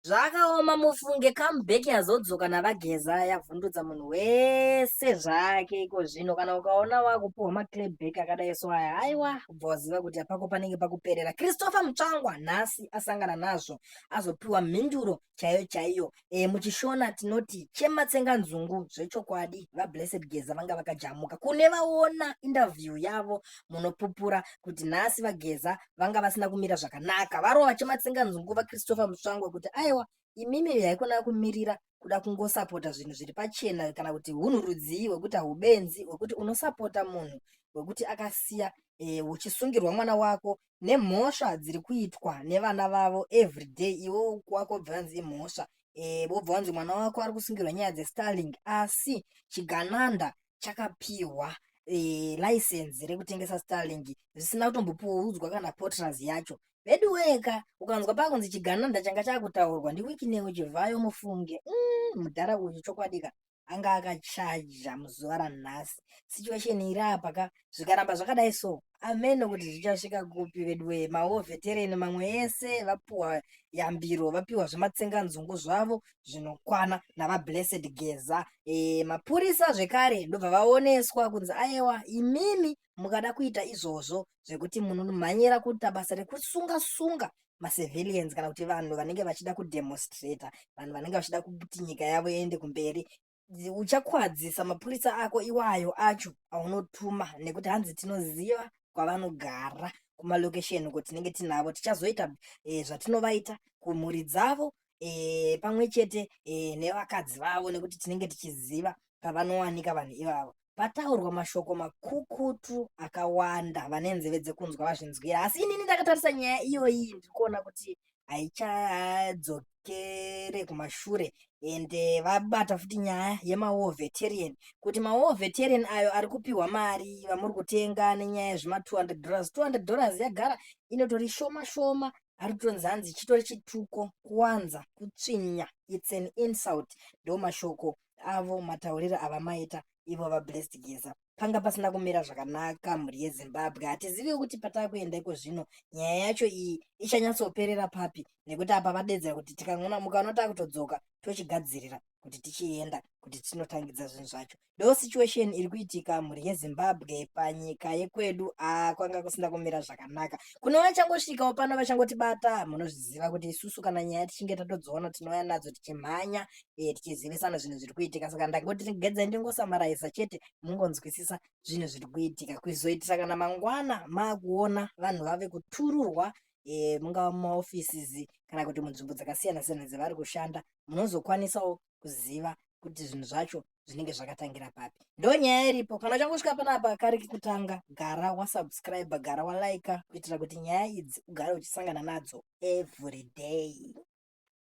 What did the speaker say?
Zvakaoma mufunge comeback yazodzoka navageza yavhundutsa munhu wese zvake iko zvino. Kana ukaona wakupuhwa maclayback akadai so aya, haiwa ubva waziva kuti apako panenge pakuperera. Christopher Mutsvangwa nhasi asangana nazvo azopiwa mhinduro chaiyo chaiyo. Muchishona tinoti chematsenga nzungu zvechokwadi. VaBlessed Geza vanga vakajamuka. Kune vaona interview yavo munopupura kuti nhasi vaGeza vanga vasina kumira zvakanaka. Varova chematsenga nzungu vaChristopher Mutsvangwa kuti aiwa imimi haikona kumirira kuda kungosapota zvinhu zviri pachena kana kuti hunhurudzi hwekuti haubenzi hwekuti unosapota munhu hwekuti akasiya uchisungirwa mwana wako nemhosva dziri kuitwa nevana vavo everyday. Iwo wako wobva vanzi imhosva, wobva vanzi mwana wako ari kusungirwa nyaya dzeStarlink, asi chigananda chakapiwa license rekutengesa Starlink zvisina kutombopuudzwa kana potras yacho. Vedu weka ukanzwa pakunzi chigananda changa chakutaurwa ndiWikinewe Chivhayo mufunge mudhara uyu chokwadika anga akachaja muzuva ranhasi. Situation iri apa zvikaramba zvakadai so ameno kuti zvichasvika kupi vedu mawo veterani mamwe ese vapuhwa yambiro, vapiwa zvematsenga nzungu zvavo zvinokwana navaBlessed Geza. Mapurisa zvekare ndobva vaoneswa kunzi aiwa imimi mukada kuita izvozvo zvekuti munomhanyira kuita basa rekusunga macivilians kana kuti vanhu vanenge vachida kudemonstrata, vanhu vanenge vachida kuti nyika yavo iende kumberi, uchakwadzisa mapurisa ako iwayo acho aunotuma nekuti hanzi tinoziva kwavanogara kumalokesheni kuti tinenge tinavo, tichazoita zvatinovaita kumhuri dzavo pamwe chete nevakadzi vavo nekuti tinenge tichiziva pavanowanika vanhu ivavo. Pataurwa mashoko makukutu akawanda vane nzeve dzekunzwa vazvinzwira, asi inini ndakatarisa nyaya iyoyi ndikuona kuti haichadzokere kumashure. Ende vabata futi nyaya yemawar veteran kuti mawar veteran ayo ari kupiwa mari vamuri kutenga nenyaya yezvima$200. $200 yagara inotori shoma shoma, ari kutonzi hanzi chitori chituko, kuwanza, kutsvinya, it's an insult. Ndo mashoko avo matauriro avamaita ivo vaBlessed Geza. Panga pasina kumira zvakanaka mhuri yeZimbabwe. Hatizivi kuti patakuenda iko zvino nyaya yacho iyi ichanyatsoperera papi, nekuti apa vadedzera kuti mukaona takutodzoka tochigadzirira kuti tichienda kuti tinotangidza zvinhu zvacho. Ndo situation iri kuitika mhuri yeZimbabwe panyika yekwedu. Kwanga kusina kumira zvakanaka. Kune vachangosvikawo pano vachangotibata, munozviziva kuti isusu kana nyaya tichinge tatodziona tinouya nadzo tichimhanya tichizivisana zvinhu zviri kuitika. Saka ndangoti gedzai ndingosamaraisa chete mungonzwisisa zvinhu zviri kuitika kuzoitira kana mangwana maakuona vanhu vave kutururwa mungava mumaoffices kana kuti munzvimbo dzakasiyana siyana dzavari kushanda, munozokwanisawo kuziva kuti zvinhu zvacho zvinenge zvakatangira papi. Ndo nyaya iripo. Kana uchangosvika panapa kari kutanga, gara wasubscribe, gara walike kuitira kuti nyaya idzi ugare uchisangana nadzo every day.